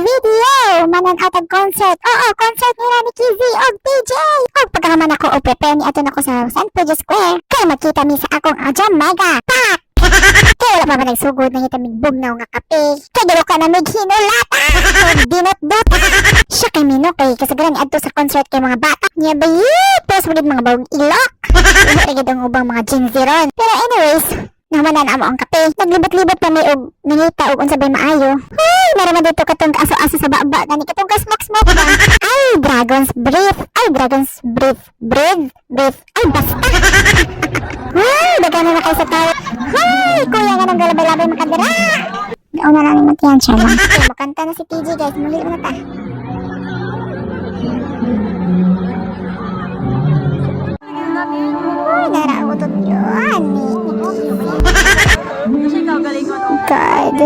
video. Manan-out ang concert. Oo, concert nila ni Kizzy o DJ. O pagkaman ako o prepare ni aton ako sa San Pedro Square. Kaya makita mi sa akong Mega. Pak! Kaya wala pa ba nagsugod na hitamig bugnaw nga kape. Kaya galo ka na may hinulata. O dinot-dot. Siya kay Mino kay kasagaran ni adto sa concert kay mga batak niya ba yun? Tapos magiging mga bagong ilok. Hindi ang ubang mga Gen Z ron. Pero anyways, namanan amo ang kape. Naglibot-libot pa may og nangita og unsabay maayo. Ay, naraman dito katong aso-aso sa baba gani katong ka-smoke-smoke ba? Ay, Dragon's Breath. Ay, Dragon's Breath. Breath. Ay, basta. Ay, dagan na kayo sa tao. Ay, kuya nga nang galabay-labay makadira. Gao na lang naman yan siya lang. Okay, makanta na si TJ guys. Muli na ta. Ay, narautot yun. Kasi gagaling ko no. God.